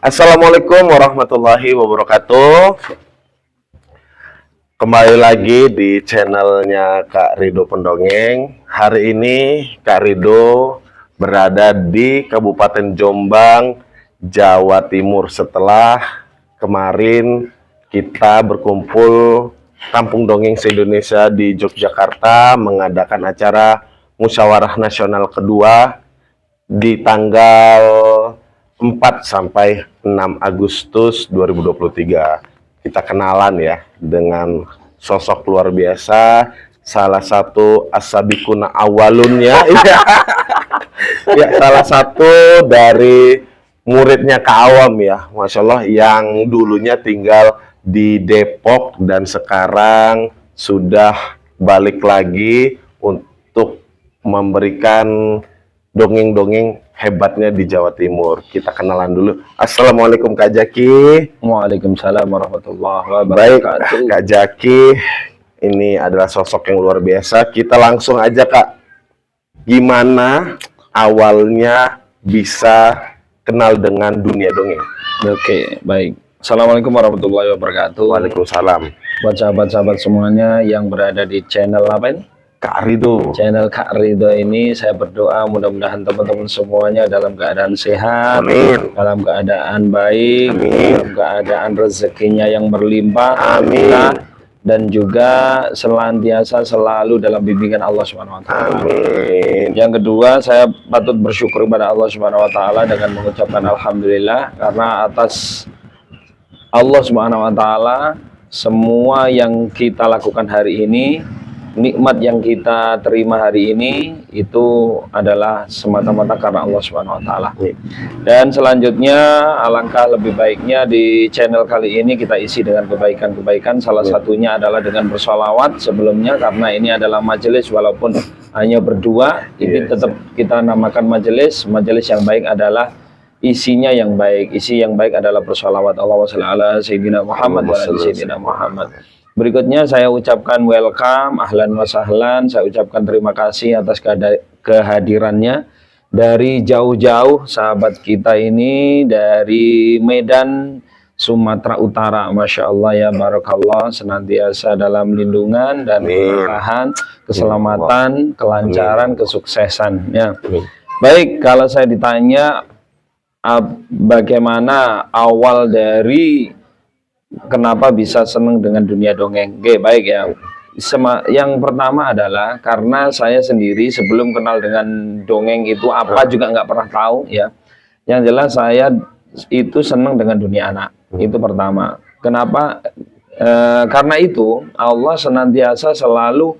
Assalamualaikum warahmatullahi wabarakatuh. Kembali lagi di channelnya Kak Rido Pendongeng. Hari ini Kak Rido berada di Kabupaten Jombang, Jawa Timur. Setelah kemarin kita berkumpul Kampung Dongeng se-Indonesia di Yogyakarta mengadakan acara Musyawarah Nasional kedua di tanggal 4 sampai 6 Agustus 2023. Kita kenalan ya dengan sosok luar biasa, salah satu as-sabiquna awalunnya ya, salah satu dari muridnya Kak Awam ya, Masya Allah, yang dulunya tinggal di Depok dan sekarang sudah balik lagi untuk memberikan dongeng-dongeng hebatnya di Jawa Timur. Kita kenalan dulu. Assalamualaikum Kak Jaki. Waalaikumsalam warahmatullahi Baik, wabarakatuh. Kak Jaki, ini adalah sosok yang luar biasa. Kita langsung aja Kak, gimana awalnya bisa kenal dengan dunia dongeng? Oke, baik. Assalamualaikum warahmatullahi wabarakatuh. Waalaikumsalam. Buat sahabat-sahabat semuanya yang berada di channel apa ini? Kak Rido. Channel Kak Rido ini, saya berdoa mudah-mudahan teman-teman semuanya dalam keadaan sehat, Amin. dalam keadaan baik, Amin. dalam keadaan rezekinya yang berlimpah, Amin. dan juga senantiasa selalu dalam bimbingan Allah Subhanahu wa taala. Amin. Yang kedua, saya patut bersyukur kepada Allah Subhanahu wa taala dengan mengucapkan alhamdulillah, karena atas Allah Subhanahu wa taala semua yang kita lakukan hari ini, nikmat yang kita terima hari ini itu adalah semata-mata karena Allah Subhanahu wa taala. Dan selanjutnya, alangkah lebih baiknya di channel kali ini kita isi dengan kebaikan-kebaikan. Salah satunya adalah dengan bersolawat sebelumnya, karena ini adalah majelis walaupun hanya berdua, ini tetap kita namakan majelis. Majelis yang baik adalah isinya yang baik. Isi yang baik adalah bersolawat. Allahumma shalli ala sayyidina Muhammad wa ala sayyidina Muhammad. Berikutnya saya ucapkan welcome, ahlan wa sahlan. Saya ucapkan terima kasih atas kehadirannya dari jauh-jauh sahabat kita ini dari Medan, Sumatera Utara. Masya Allah ya, barakallah, senantiasa dalam lindungan dan kemurahan, keselamatan, kelancaran, kesuksesan ya. Baik, kalau saya ditanya bagaimana awal dari kenapa bisa senang dengan dunia dongeng? Oke, baik ya. Yang pertama adalah karena saya sendiri sebelum kenal dengan dongeng itu apa juga nggak pernah tahu ya. Yang jelas saya itu senang dengan dunia anak. Itu pertama. Kenapa? Karena itu Allah senantiasa selalu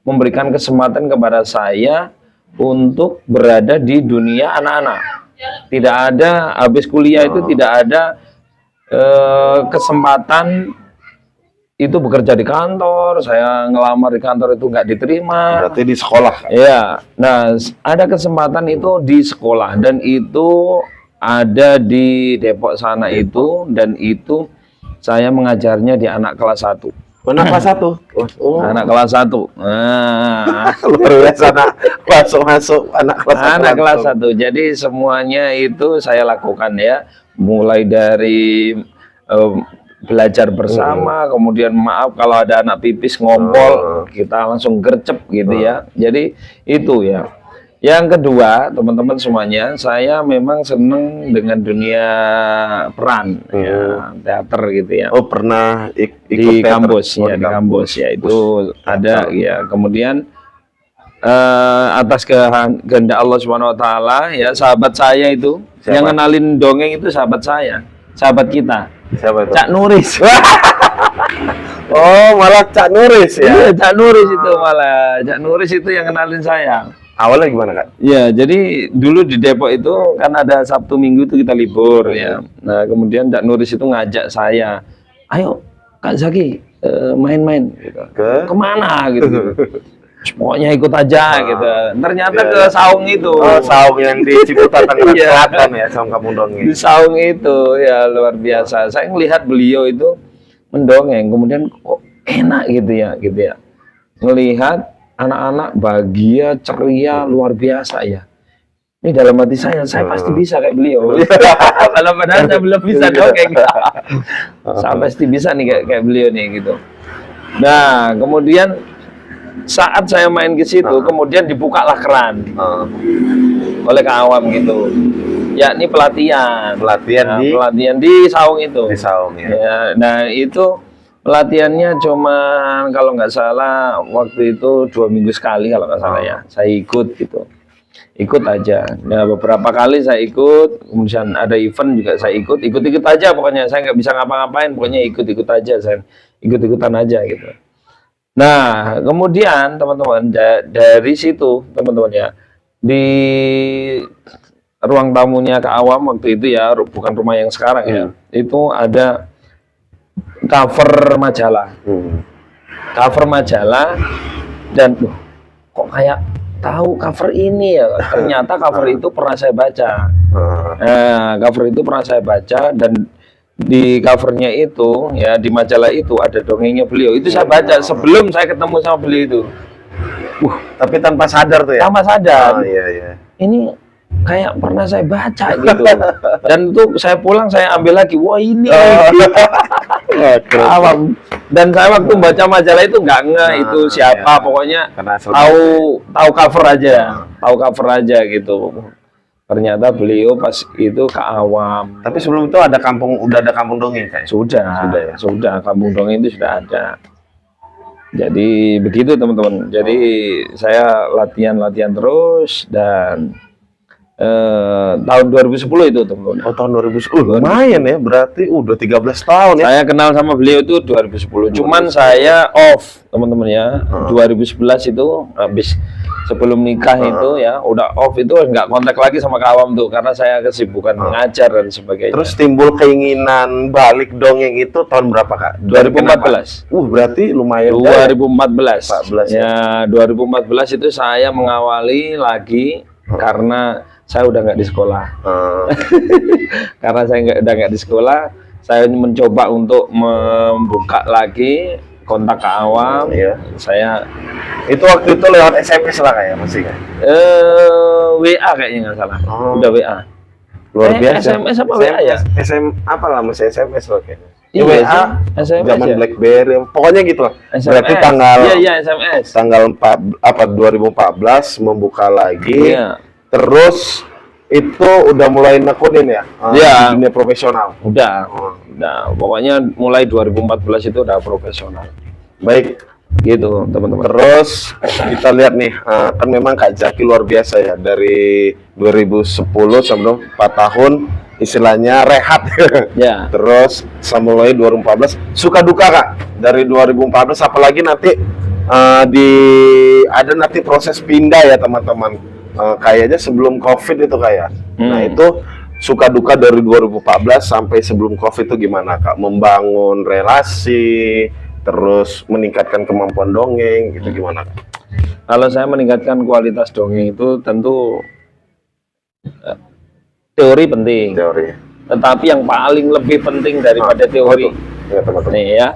memberikan kesempatan kepada saya untuk berada di dunia anak-anak. Tidak ada habis kuliah itu tidak ada kesempatan itu bekerja di kantor. Saya ngelamar di kantor itu nggak diterima. Berarti di sekolah? Iya. Nah, ada kesempatan itu di sekolah, dan itu ada di Depok sana itu, dan itu saya mengajarnya di anak kelas 1. Anak kelas 1? Oh. Anak kelas 1. Nah, Luar biasa, masuk anak kelas 1. anak kelas 1. Jadi semuanya itu saya lakukan ya. Mulai dari belajar bersama, kemudian maaf kalau ada anak pipis ngompol, kita langsung gercep gitu ya. Jadi itu ya. Yang kedua, teman-teman semuanya, saya memang seneng dengan dunia peran, ya, teater gitu ya. Oh, pernah ikut di teater? kampus Oh, ya, di kampus ya, itu ada ya. Kemudian atas kehendak Allah Subhanahu wa taala ya, sahabat saya itu yang kenalin dongeng itu sahabat saya, sahabat kita. Siapa itu? Cak Nuris. Oh, malah Cak Nuris ya? Iya, Cak Nuris itu malah. Cak Nuris itu yang kenalin saya. Awalnya gimana, Kak? Ya, jadi dulu di Depok itu kan ada Sabtu Minggu itu kita libur ya. Nah, kemudian Cak Nuris itu ngajak saya, ayo Kak Zaki main-main gitu. Kemana gitu. Pokoknya ikut aja gitu. Ternyata ke saung itu. Oh, saung yang di Ciputat Tangerang Selatan ya, saung Kampung Dongeng. Di saung itu ya, luar biasa. Saya melihat beliau itu mendongeng, kemudian kok enak gitu ya. Melihat anak-anak bahagia, ceria, luar biasa ya. Ini dalam hati saya pasti bisa kayak beliau. Padahal saya belum bisa dongeng. Saya pasti bisa nih kayak beliau nih gitu. Nah, kemudian saat saya main ke situ, kemudian dibukalah keran oleh Kak Awam gitu. Yakni pelatihan. Pelatihan di Saung itu. Di Saung ya. Ya, nah itu pelatihannya cuman kalau nggak salah waktu itu 2 minggu sekali kalau nggak salah ya. Saya ikut gitu. Ikut aja. Nah, beberapa kali saya ikut, kemudian ada event juga saya ikut aja pokoknya. Saya nggak bisa ngapa-ngapain, pokoknya ikut aja, saya ikut-ikutan aja gitu. Nah, kemudian teman-teman dari situ teman-teman ya, di ruang tamunya Kak Awam waktu itu ya, bukan rumah yang sekarang ya, itu ada cover majalah. Cover majalah dan kok kayak tahu cover ini ya, ternyata cover itu pernah saya baca. Nah, cover itu pernah saya baca dan di covernya itu ya, di majalah itu ada dongengnya beliau. Itu saya baca sebelum saya ketemu sama beliau itu. Tapi tanpa sadar tuh ya? Tanpa sadar. Iya. Ini kayak pernah saya baca gitu. Dan itu saya pulang saya ambil lagi. Wah ini. Awam. Dan saya waktu baca majalah itu nggak itu siapa, pokoknya tahu cover aja, gitu. Ternyata beliau pas itu Kak Awam. Tapi sebelum itu udah ada kampung dongeng kayak? Sudah, kampung dongeng itu sudah ada. Jadi begitu teman-teman. Jadi saya latihan terus dan tahun 2010 itu teman-teman. Oh, tahun 2010. Lumayan ya, berarti udah 13 tahun ya. Saya kenal sama beliau itu 2010. Cuman saya off, teman-teman ya. 2011 itu habis sebelum nikah itu ya, udah off itu nggak kontak lagi sama Kak Awam tuh karena saya kesibukan mengajar dan sebagainya. Terus timbul keinginan balik dongeng itu tahun berapa, Kak? 2014. Berarti lumayan. 2014. Ya, 2014 itu saya mengawali lagi karena saya udah nggak di sekolah. Karena saya udah nggak di sekolah, saya mencoba untuk membuka lagi kontak Kak Awam. Saya itu waktu itu lewat SMS lah kayak masih kan? WA kayaknya nggak salah. Udah WA. Luar biasa. SMS apa WA ya? Apa lah masih SMS loh kayaknya. WA, SMS zaman ya? BlackBerry, pokoknya gitu lah. SMS. Berarti tanggal SMS. Tanggal 2014 membuka lagi. Iya. Terus itu udah mulai nekunin ya? Dunia profesional. Udah. Pokoknya mulai 2014 itu udah profesional. Baik, gitu teman-teman. Terus kita lihat nih, kan memang Kak Zaki luar biasa ya, dari 2010 sebelum 4 tahun istilahnya rehat. Ya. Terus mulai 2014 suka duka Kak dari 2014, apalagi nanti ada nanti proses pindah ya teman-teman. Kayaknya sebelum COVID itu kayak. Nah itu suka duka dari 2014 sampai sebelum COVID itu gimana Kak? Membangun relasi, terus meningkatkan kemampuan dongeng, gitu gimana Kak? Kalau saya meningkatkan kualitas dongeng itu tentu teori penting. Tetapi yang paling lebih penting daripada teori, nih ya,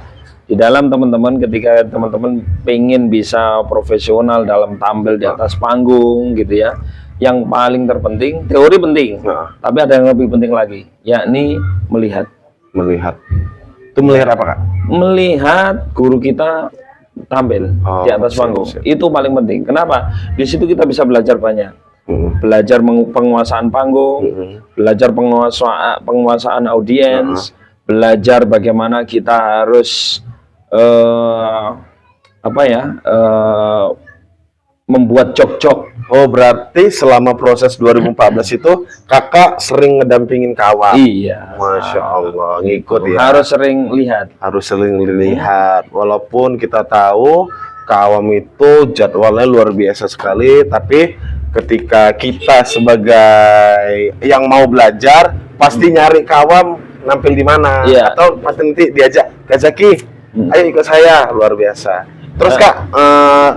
di dalam teman-teman ketika teman-teman pengen bisa profesional dalam tampil di atas panggung gitu ya, yang paling terpenting teori penting, tapi ada yang lebih penting lagi, yakni melihat. Itu melihat apa Kak? Melihat guru kita tampil di atas panggung. Itu paling penting. Kenapa? Di situ kita bisa belajar banyak. Belajar penguasaan panggung, belajar penguasaan audiens, belajar bagaimana kita harus membuat jok-jok. Oh, berarti selama proses 2014 itu Kakak sering ngedampingin kawan. Iya. Masya Allah, ngikut ya. Harus sering lihat. Walaupun kita tahu Kawam itu jadwalnya luar biasa sekali, tapi ketika kita sebagai yang mau belajar pasti nyari Kawam nampil di mana, atau pasti nanti diajak Kak Zaki, ayo ikut saya, luar biasa. Terus Kak,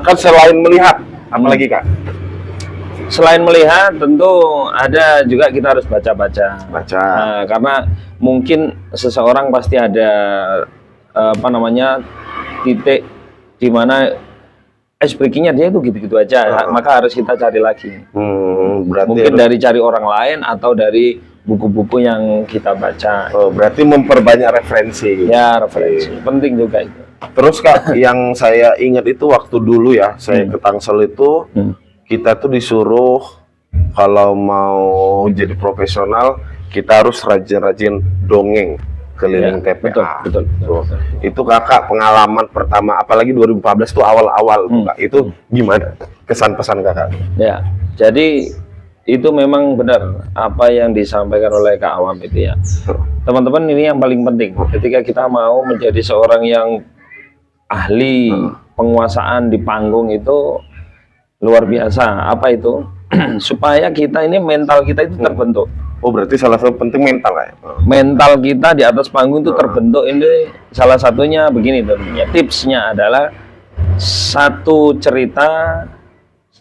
kan selain melihat, apalagi Kak? Selain melihat, tentu ada juga kita harus baca-baca. Karena mungkin seseorang pasti ada titik di mana ice breaking-nya dia itu gitu-gitu aja, maka harus kita cari lagi. Berarti Mungkin dari cari orang lain atau dari buku-buku yang kita baca. berarti memperbanyak referensi. Ya, referensi. Penting juga itu. Terus Kak, yang saya ingat itu waktu dulu ya, saya ke Tangsel itu, kita tuh disuruh kalau mau jadi profesional, kita harus rajin-rajin dongeng keliling TPA. Betul. Itu Kakak pengalaman pertama, apalagi 2014 tuh awal-awal tuh, Kak. Itu gimana kesan pesan Kakak? Ya, jadi itu memang benar apa yang disampaikan oleh Kak Awam itu ya. Teman-teman, ini yang paling penting ketika kita mau menjadi seorang yang ahli penguasaan di panggung itu luar biasa. Apa itu? Supaya kita ini mental kita itu terbentuk. Oh, berarti salah satu penting mental ya? Mental kita di atas panggung itu terbentuk. Ini salah satunya begini tentunya. Tipsnya adalah satu cerita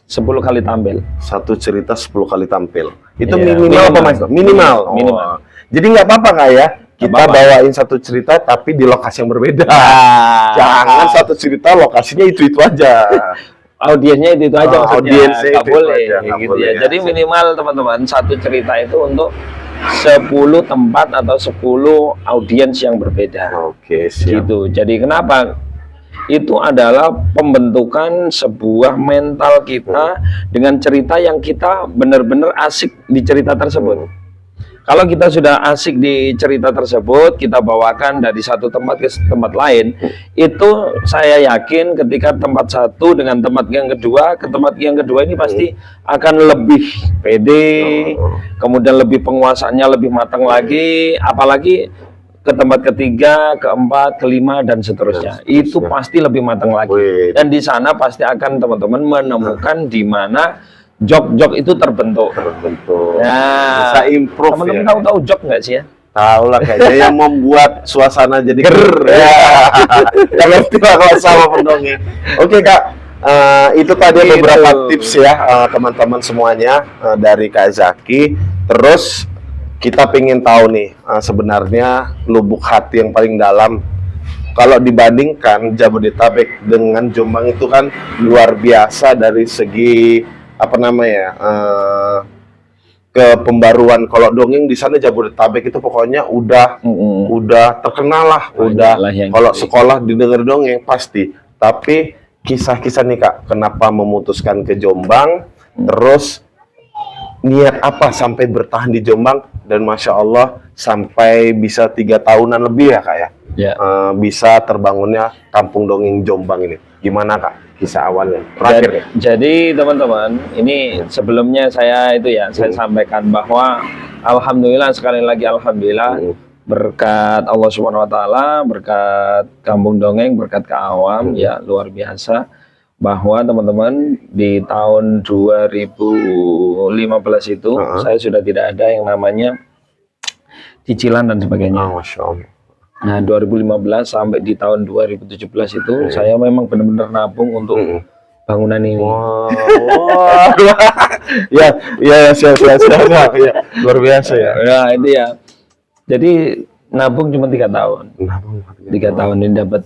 10 kali tampil. Satu cerita 10 kali tampil. Itu Iya, minimal apa Mas? Minimal. Minimal. Jadi nggak apa-apa Kak ya? Kita apa-apa. bawain satu cerita tapi di lokasi yang berbeda. Jangan satu cerita lokasinya itu aja. Audiensnya itu aja maksudnya. Audiensnya Nggak itu boleh aja, nggak gitu boleh ya. ya. Jadi minimal teman-teman satu cerita itu untuk 10 tempat atau 10 audiens yang berbeda. Oke, siap. Gitu. Jadi kenapa? Itu adalah pembentukan sebuah mental kita dengan cerita yang kita benar-benar asik di cerita tersebut. Kalau kita sudah asik di cerita tersebut, kita bawakan dari satu tempat ke tempat lain, itu saya yakin ketika tempat satu dengan tempat yang kedua, ke tempat yang kedua ini pasti akan lebih pede, kemudian lebih penguasaannya lebih matang lagi, apalagi ke tempat ketiga, keempat, kelima, dan seterusnya. Itu pasti lebih matang lagi. Wih. Dan di sana pasti akan teman-teman menemukan di mana jok-jok itu terbentuk. Nah, Bisa improve teman-teman ya. tahu jok nggak sih ya? Tahu lah kayaknya yang membuat suasana jadi ger. Ya. Jangan tiba kalau sama pendongeng. Oke Kak, itu tadi Gitu. beberapa tips ya teman-teman semuanya dari Kak Zaki. Terus kita pengen tahu nih sebenarnya lubuk hati yang paling dalam. Kalau dibandingkan Jabodetabek dengan Jombang itu kan luar biasa dari segi apa namanya ke pembaruan. Kalau dongeng di sana Jabodetabek itu pokoknya udah terkenal lah, udah lah yang kalau gitu. sekolah didengar dongeng pasti. Tapi kisah-kisah nih Kak, kenapa memutuskan ke Jombang, terus niat apa sampai bertahan di Jombang, dan Masya Allah sampai bisa 3 tahunan lebih ya Kak ya, Ya. bisa terbangunnya Kampung Dongeng Jombang ini. Gimana Kak kisah awalnya? Terakhir ya? Jadi teman-teman, ini sebelumnya saya sampaikan bahwa alhamdulillah, sekali lagi alhamdulillah, berkat Allah Subhanahu wa taala, berkat Kampung Dongeng, berkat Kak Awam ya luar biasa, bahwa teman-teman di tahun 2015 itu saya sudah tidak ada yang namanya cicilan dan sebagainya. Masya Allah. Nah, 2015 sampai di tahun 2017 itu saya memang benar-benar nabung untuk bangunan ini. Wah, ya, siap, ya, luar biasa ya. Nah, itu ya. Jadi nabung cuma 3 tahun. 3 tahun ini dapat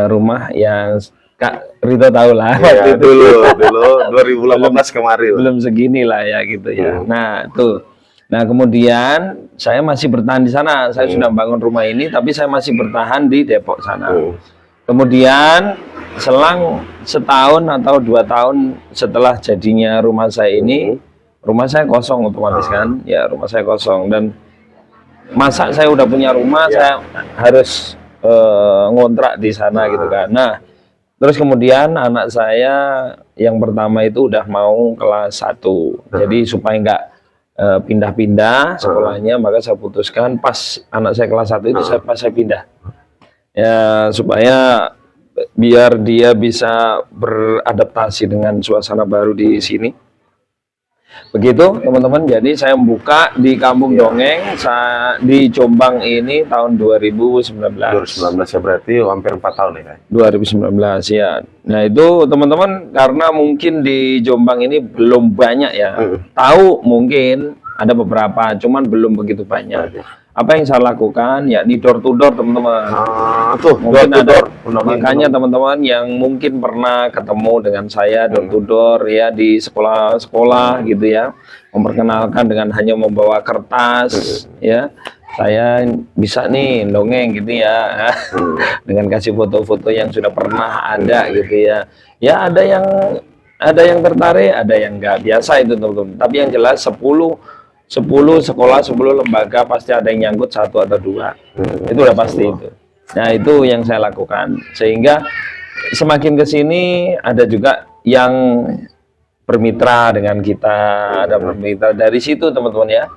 rumah yang Kak Rito tahu lah. Ya, dulu 2018 kemarin. Belum segini lah ya gitu ya. Nah, tuh. Nah, kemudian saya masih bertahan di sana. Saya sudah bangun rumah ini, tapi saya masih bertahan di Depok sana. Kemudian selang setahun atau 2 tahun setelah jadinya rumah saya ini, rumah saya kosong otomatis kan. Ya, rumah saya kosong. Dan masa saya udah punya rumah, saya harus ngontrak di sana gitu kan. Nah, terus kemudian anak saya yang pertama itu udah mau kelas 1. Jadi supaya nggak pindah-pindah sekolahnya, maka saya putuskan pas anak saya kelas 1 itu saya pindah. Ya, supaya biar dia bisa beradaptasi dengan suasana baru di sini. Begitu teman-teman, jadi saya membuka di Kampung Dongeng di Jombang ini tahun 2019. 2019 ya, berarti hampir 4 tahun ya Kak? 2019 ya. Nah itu teman-teman, karena mungkin di Jombang ini belum banyak ya. Tahu mungkin ada beberapa, cuman belum begitu banyak. Apa yang saya lakukan? Ya di door to door, teman-teman. Tuh, Mungkin door to ada, door. makanya teman-teman yang mungkin pernah ketemu dengan saya door to door ya di sekolah-sekolah gitu ya, memperkenalkan dengan hanya membawa kertas ya, saya bisa nih dongeng gitu ya, dengan kasih foto-foto yang sudah pernah ada gitu ya. Ya ada yang tertarik, ada yang enggak, biasa itu teman-teman. Tapi yang jelas 10 sekolah, 10 lembaga pasti ada yang nyangkut 1 atau 2. Itu udah pasti itu. Nah, itu yang saya lakukan. Sehingga semakin ke sini ada juga yang bermitra dengan kita, ada bermitra dari situ teman-teman ya.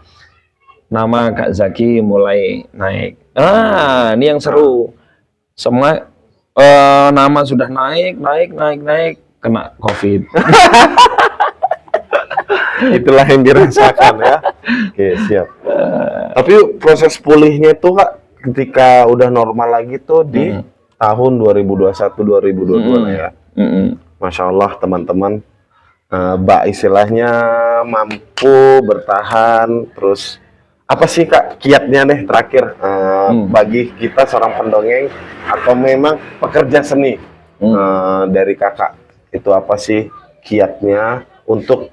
Nama Kak Zaki mulai naik. Ini yang seru. Semua nama sudah naik, kena COVID. Itulah yang dirasakan ya. Oke, siap. Tapi proses pulihnya itu Kak, ketika udah normal lagi tuh di tahun 2021-2022 ya. Masya Allah teman-teman, Mbak istilahnya mampu bertahan. Terus apa sih Kak kiatnya nih terakhir bagi kita seorang pendongeng atau memang pekerja seni dari Kakak, itu apa sih kiatnya untuk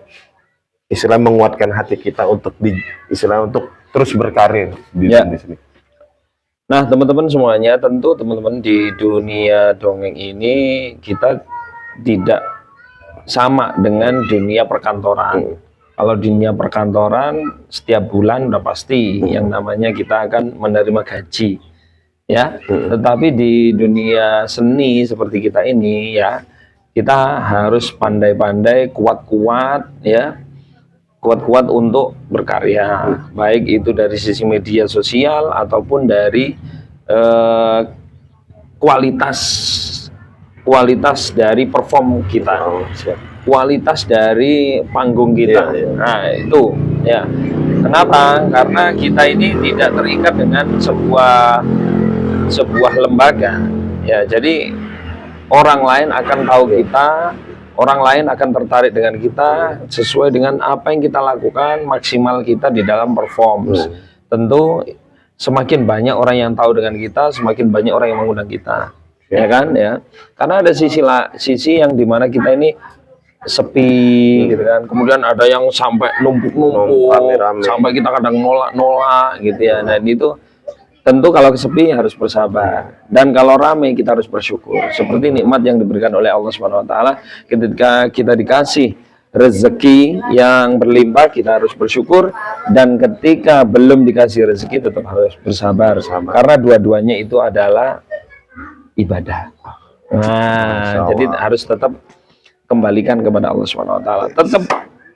istilah menguatkan hati kita untuk untuk terus berkarir di sini. Nah, teman-teman semuanya, tentu teman-teman di dunia dongeng ini kita tidak sama dengan dunia perkantoran. Kalau di dunia perkantoran setiap bulan udah pasti yang namanya kita akan menerima gaji, ya. Tetapi di dunia seni seperti kita ini, ya, kita harus pandai-pandai, kuat-kuat, ya. Kuat-kuat untuk berkarya, baik itu dari sisi media sosial ataupun dari kualitas dari perform kita, kualitas dari panggung kita. Nah itu ya, kenapa? Karena kita ini tidak terikat dengan sebuah lembaga, ya. Jadi orang lain akan tahu kita, orang lain akan tertarik dengan kita sesuai dengan apa yang kita lakukan, maksimal kita di dalam perform. Tentu semakin banyak orang yang tahu dengan kita, semakin banyak orang yang mengundang kita, ya kan ya. Karena ada sisi yang dimana kita ini sepi, gitu kan. Kemudian ada yang sampai numpuk-numpuk, sampai kita kadang nolak-nolak, gitu ya. Nah itu tentu kalau sepi harus bersabar, dan kalau ramai kita harus bersyukur. Seperti nikmat yang diberikan oleh Allah Subhanahu Wa Taala, ketika kita dikasih rezeki yang berlimpah kita harus bersyukur, dan ketika belum dikasih rezeki tetap harus bersabar. Karena dua-duanya itu adalah ibadah. Nah, jadi harus tetap kembalikan kepada Allah Subhanahu Wa Taala, tetap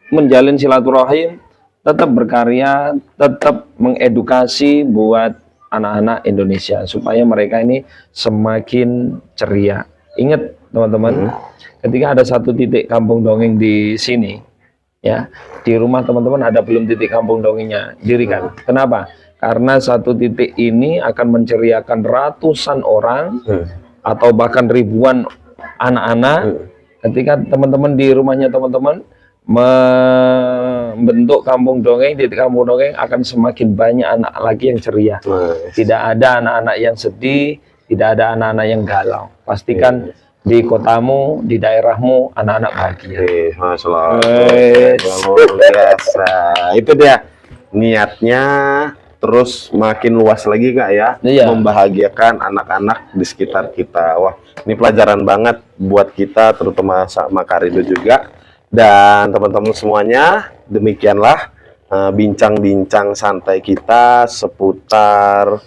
menjalin silaturahim, tetap berkarya, tetap mengedukasi buat anak-anak Indonesia supaya mereka ini semakin ceria. Ingat teman-teman, ketika ada satu titik kampung dongeng di sini, ya, di rumah teman-teman ada belum titik kampung dongengnya, dirikan. Kenapa? Karena satu titik ini akan menceriakan ratusan orang atau bahkan ribuan anak-anak. Ketika teman-teman di rumahnya teman-teman membentuk kampung dongeng, titik kampung dongeng akan semakin banyak anak lagi yang ceria. Tidak ada anak-anak yang sedih, tidak ada anak-anak yang galau. Pastikan di kotamu, di daerahmu, anak-anak bahagia. Biasa. Itu dia niatnya, terus makin luas lagi Kak ya, membahagiakan anak-anak di sekitar kita. Wah, ini pelajaran banget buat kita, terutama sama Karido juga. Dan teman-teman semuanya, demikianlah bincang-bincang santai kita seputar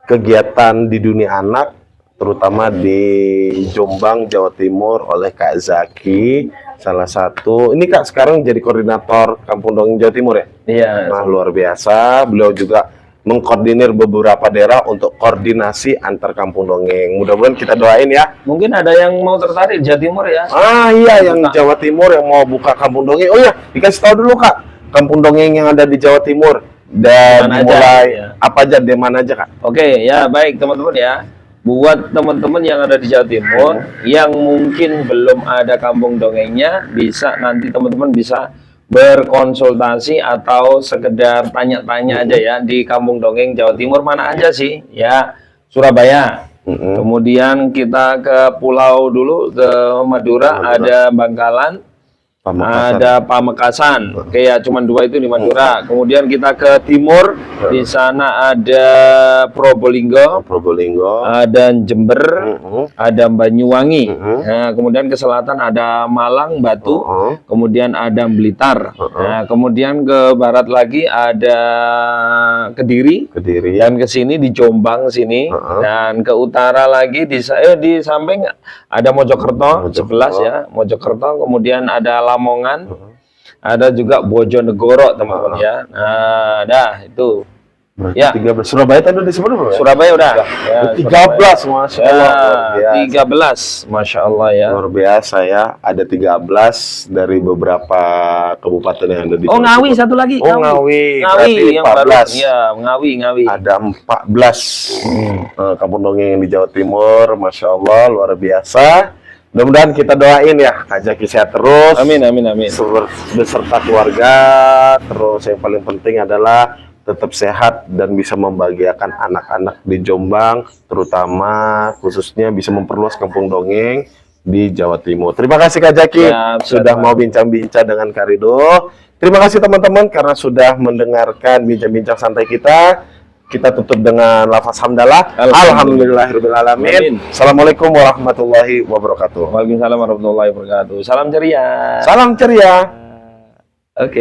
kegiatan di dunia anak, terutama di Jombang, Jawa Timur oleh Kak Zaki. Salah satu, ini Kak sekarang jadi koordinator Kampung Dongeng Jawa Timur ya? Iya. Nah, luar biasa. Beliau juga mengkoordinir beberapa daerah untuk koordinasi antar kampung dongeng. Mudah-mudahan kita doain ya. Mungkin ada yang mau tertarik Jawa Timur ya? Iya, yang Jawa Timur yang mau buka kampung dongeng. Oh iya, dikasih tahu dulu Kak, kampung dongeng yang ada di Jawa Timur dan mulai apa aja, di mana aja Kak? Oke, ya baik teman-teman ya. Buat teman-teman yang ada di Jawa Timur yang mungkin belum ada kampung dongengnya, bisa nanti teman-teman bisa berkonsultasi atau sekedar tanya-tanya aja ya di Kampung Dongeng Jawa Timur mana aja sih? Ya, Surabaya. Kemudian kita ke pulau dulu, ke Madura, ada Bangkalan, Pamekasan. ada Pamekasan. Oke ya, cuman 2 itu di Madura. Kemudian kita ke timur, di sana ada Probolinggo, Probolinggo, ada Jember, ada Banyuwangi. Mhm. Nah, kemudian ke selatan ada Malang, Batu, Mhm. kemudian ada Blitar. Nah, kemudian ke barat lagi ada Kediri. Kediri, Dan ke sini di Jombang sini, dan ke utara lagi di samping ada Mojokerto, 11 ya, Mojokerto, kemudian ada Lamongan, ada juga Bojonegoro teman-teman ya. Nah, dah itu. berarti Ya. 13. Surabaya tadi disebut belum ya? Surabaya udah. Ya, 13, Masya Allah. ya, 13, Masya Allah ya. Luar biasa ya, ada 13 dari beberapa kabupaten yang ada di Oh, Jawa Ngawi Timur. satu lagi. Oh, Ngawi. Ngawi Berarti yang baru. 14. Ya, Ngawi. Ada 14 kampung dongeng di Jawa Timur, Masya Allah, luar biasa. Mudah-mudahan kita doain ya, Kak Zaki sehat terus. Amin. Beserta keluarga, terus yang paling penting adalah tetap sehat dan bisa membahagiakan anak-anak di Jombang, terutama khususnya bisa memperluas kampung dongeng di Jawa Timur. Terima kasih Kak Zaki Ya, sudah mau bincang-bincang dengan Kak Ridho. Terima kasih teman-teman karena sudah mendengarkan bincang-bincang santai kita. Kita tutup dengan lafaz hamdalah. Alhamdulillahirrabbilalamin. Amin. Assalamualaikum warahmatullahi wabarakatuh. Waalaikumsalam warahmatullahi wabarakatuh. Salam ceria. Salam ceria. Oke.